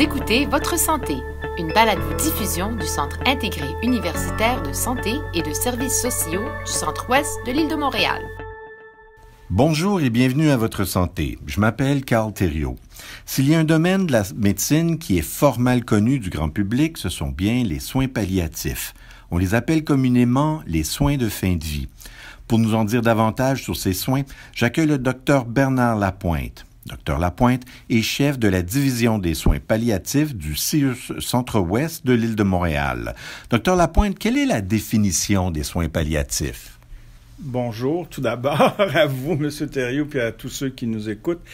écoutez Votre Santé, une balado-diffusion du Centre intégré universitaire de santé et de services sociaux du Centre-Ouest de l'île de Montréal. Bonjour et bienvenue à Votre Santé. Je m'appelle Carl Thériault. S'il y a un domaine de la médecine qui est fort mal connu du grand public, ce sont bien les soins palliatifs. On les appelle communément les soins de fin de vie. Pour nous en dire davantage sur ces soins, j'accueille le Dr Bernard Lapointe. Dr Lapointe est chef de la division des soins palliatifs du CIUS Centre-Ouest de l'île de Montréal. Dr Lapointe, quelle est la définition des soins palliatifs? Bonjour, tout d'abord à vous, M. Thériault, puis à tous ceux qui nous écoutent.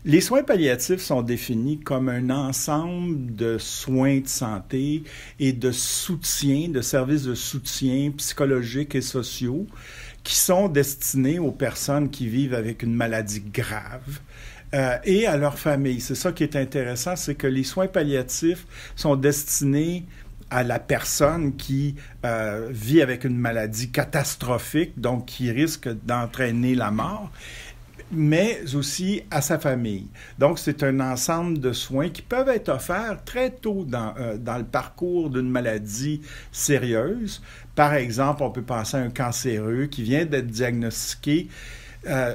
Les soins palliatifs sont définis comme un ensemble de soins de santé et de soutien, de services de soutien psychologiques et sociaux qui sont destinés aux personnes qui vivent avec une maladie grave. Et à leur famille. C'est ça qui est intéressant, c'est que les soins palliatifs sont destinés à la personne qui vit avec une maladie catastrophique, donc qui risque d'entraîner la mort, mais aussi à sa famille. Donc, c'est un ensemble de soins qui peuvent être offerts très tôt dans le parcours d'une maladie sérieuse. Par exemple, on peut penser à un cancéreux qui vient d'être diagnostiqué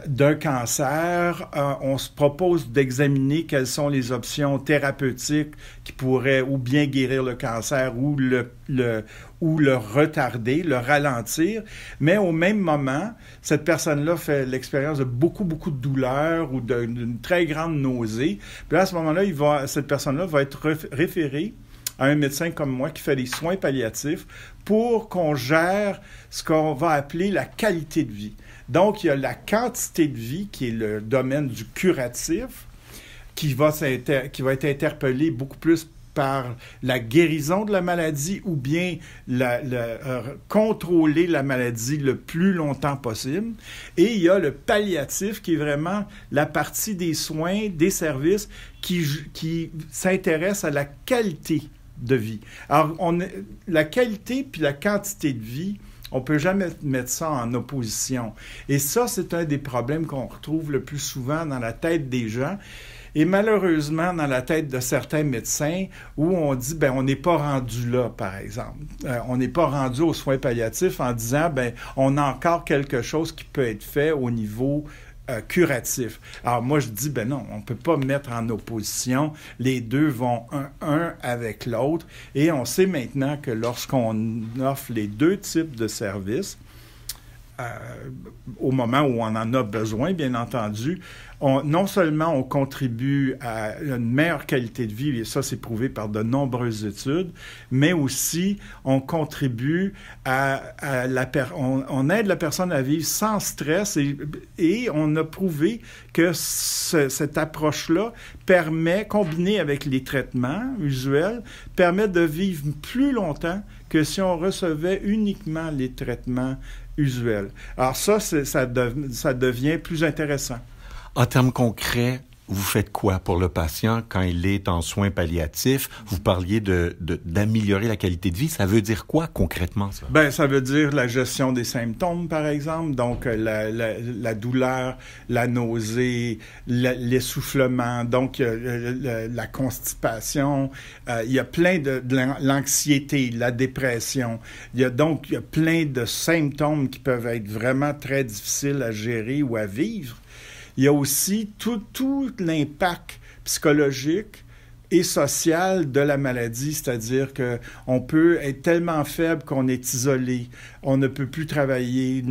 d'un cancer. On se propose d'examiner quelles sont les options thérapeutiques qui pourraient ou bien guérir le cancer ou le retarder, le ralentir. Mais au même moment, cette personne-là fait l'expérience de beaucoup de douleur ou d'une très grande nausée. Puis là, à ce moment-là, cette personne-là va être référée à un médecin comme moi qui fait des soins palliatifs pour qu'on gère ce qu'on va appeler la qualité de vie. Donc, il y a la quantité de vie qui est le domaine du curatif qui va être interpellé beaucoup plus par la guérison de la maladie ou bien contrôler la maladie le plus longtemps possible. Et il y a le palliatif qui est vraiment la partie des soins, des services qui s'intéresse à la qualité de vie. Alors, la qualité puis la quantité de vie, on ne peut jamais mettre ça en opposition. Et ça, c'est un des problèmes qu'on retrouve le plus souvent dans la tête des gens. Et malheureusement, dans la tête de certains médecins, où on dit, on n'est pas rendu là, par exemple. On n'est pas rendu aux soins palliatifs en disant, on a encore quelque chose qui peut être fait au niveau curatif. Alors moi, je dis, non, on ne peut pas mettre en opposition. Les deux vont un avec l'autre. Et on sait maintenant que lorsqu'on offre les deux types de services, au moment où on en a besoin, bien entendu, non seulement on contribue à une meilleure qualité de vie, et ça c'est prouvé par de nombreuses études, mais aussi on contribue on aide la personne à vivre sans stress et on a prouvé que cette approche-là permet, combinée avec les traitements usuels, permet de vivre plus longtemps que si on recevait uniquement les traitements usuels. Alors ça devient plus intéressant. En termes concrets, vous faites quoi pour le patient quand il est en soins palliatifs? Vous parliez d'améliorer la qualité de vie. Ça veut dire quoi concrètement, ça? Ça veut dire la gestion des symptômes, par exemple. Donc, la douleur, la nausée, l'essoufflement, donc la constipation. Il y a plein de l'anxiété, la dépression. Il y a plein de symptômes qui peuvent être vraiment très difficiles à gérer ou à vivre. Il y a aussi tout l'impact psychologique et social de la maladie, c'est-à-dire qu'on peut être tellement faible qu'on est isolé, on ne peut plus travailler,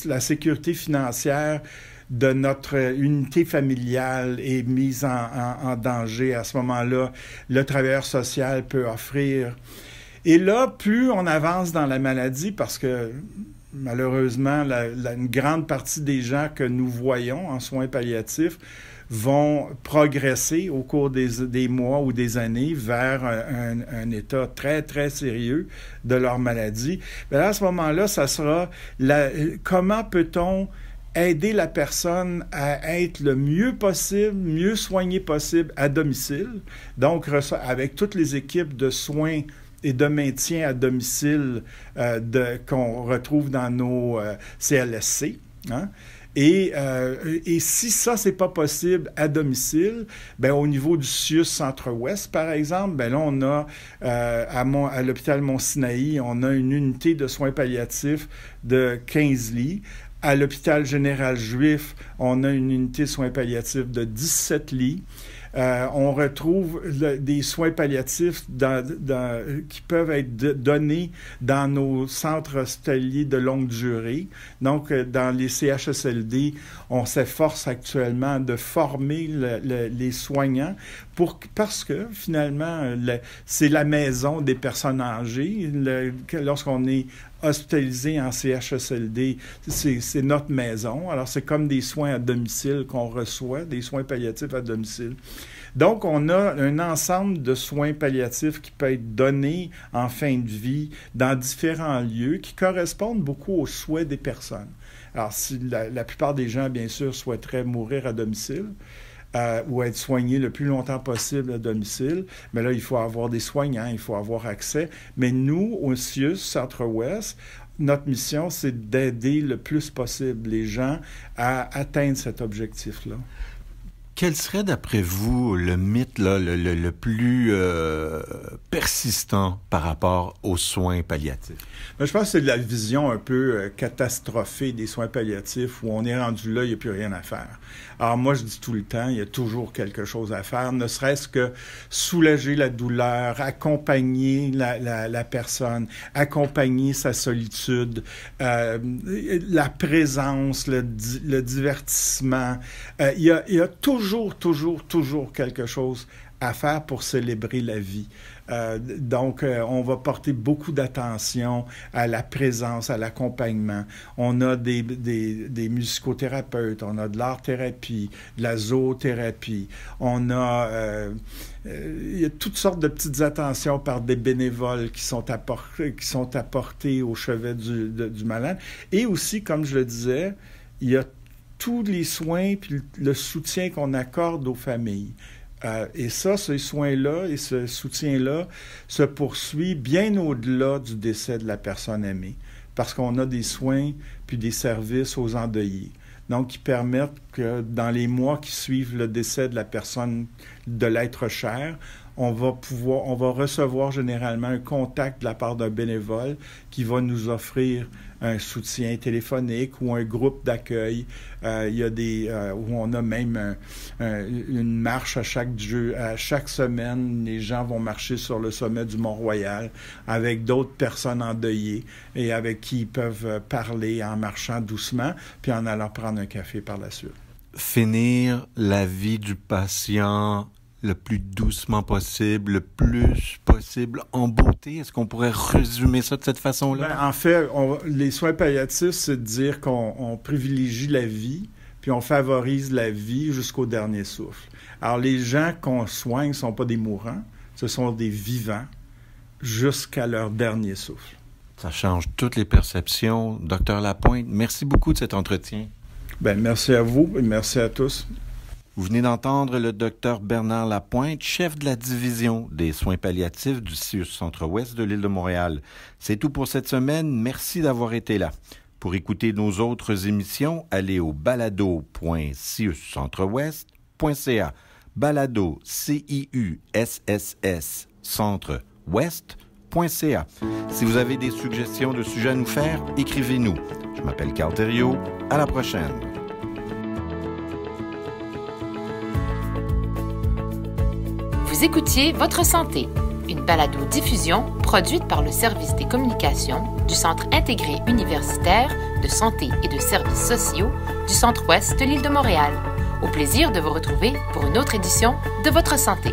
la sécurité financière de notre unité familiale est mise en danger. À ce moment-là, le travailleur social peut offrir. Et là, plus on avance dans la maladie, parce que malheureusement, une grande partie des gens que nous voyons en soins palliatifs vont progresser au cours des mois ou des années vers un état très, très sérieux de leur maladie. À ce moment-là, ça sera comment peut-on aider la personne à être le mieux possible, mieux soignée possible à domicile, donc avec toutes les équipes de soins et de maintien à domicile qu'on retrouve dans nos CLSC. Et si ça, c'est pas possible à domicile, ben au niveau du CIUS Centre-Ouest, par exemple, ben là, on a à l'hôpital Mont-Sinaï, on a une unité de soins palliatifs de 15 lits. À l'hôpital général juif, on a une unité de soins palliatifs de 17 lits. On retrouve des soins palliatifs qui peuvent être donnés dans nos centres hospitaliers de longue durée. Donc, dans les CHSLD, on s'efforce actuellement de former les soignants parce que, finalement, c'est la maison des personnes âgées. Lorsqu'on est hospitalisé en CHSLD, c'est notre maison. Alors, c'est comme des soins à domicile qu'on reçoit, des soins palliatifs à domicile. Donc, on a un ensemble de soins palliatifs qui peut être donné en fin de vie dans différents lieux qui correspondent beaucoup aux souhaits des personnes. Alors, si la plupart des gens, bien sûr, souhaiteraient mourir à domicile, ou être soigné le plus longtemps possible à domicile. Mais là, il faut avoir des soignants, il faut avoir accès. Mais nous, au CIUS Centre-Ouest, notre mission, c'est d'aider le plus possible les gens à atteindre cet objectif-là. Quel serait, d'après vous, le mythe là, le plus persistant par rapport aux soins palliatifs? Je pense que c'est la vision un peu catastrophée des soins palliatifs où on est rendu là, il n'y a plus rien à faire. Alors moi, je dis tout le temps, il y a toujours quelque chose à faire, ne serait-ce que soulager la douleur, accompagner la personne, accompagner sa solitude, la présence, le divertissement. Il y a toujours quelque chose à faire pour célébrer la vie. Donc, on va porter beaucoup d'attention à la présence, à l'accompagnement. On a des musicothérapeutes, on a de l'art-thérapie, de la zoothérapie. On a... il y a toutes sortes de petites attentions par des bénévoles qui sont apportées au chevet du malade. Et aussi, comme je le disais, il y a tous les soins puis le soutien qu'on accorde aux familles. Et ça, ces soins-là et ce soutien-là se poursuit bien au-delà du décès de la personne aimée, parce qu'on a des soins puis des services aux endeuillés. Donc, qui permettent que dans les mois qui suivent le décès de la personne, de l'être cher, on va recevoir généralement un contact de la part d'un bénévole qui va nous offrir un soutien téléphonique ou un groupe d'accueil. Il y a où on a même une marche à chaque semaine. Les gens vont marcher sur le sommet du Mont-Royal avec d'autres personnes endeuillées et avec qui ils peuvent parler en marchant doucement puis en allant prendre un café par la suite. Finir la vie du patient le plus doucement possible, le plus possible en beauté. Est-ce qu'on pourrait résumer ça de cette façon-là? En fait, les soins palliatifs, c'est de dire qu'on privilégie la vie, puis on favorise la vie jusqu'au dernier souffle. Alors, les gens qu'on soigne ne sont pas des mourants, ce sont des vivants jusqu'à leur dernier souffle. Ça change toutes les perceptions. Docteur Lapointe, merci beaucoup de cet entretien. Merci à vous et merci à tous. Vous venez d'entendre le docteur Bernard Lapointe, chef de la division des soins palliatifs du CIUS Centre-Ouest de l'île de Montréal. C'est tout pour cette semaine. Merci d'avoir été là. Pour écouter nos autres émissions, allez au balado.ciuscentreouest.ca. Balado, C-I-U-S-S-S, centre-ouest.ca. Si vous avez des suggestions de sujets à nous faire, écrivez-nous. Je m'appelle Carl Thériault. À la prochaine. Vous écoutiez Votre Santé, une balado-diffusion produite par le Service des communications du Centre intégré universitaire de santé et de services sociaux du Centre-Ouest de l'île de Montréal. Au plaisir de vous retrouver pour une autre édition de Votre Santé.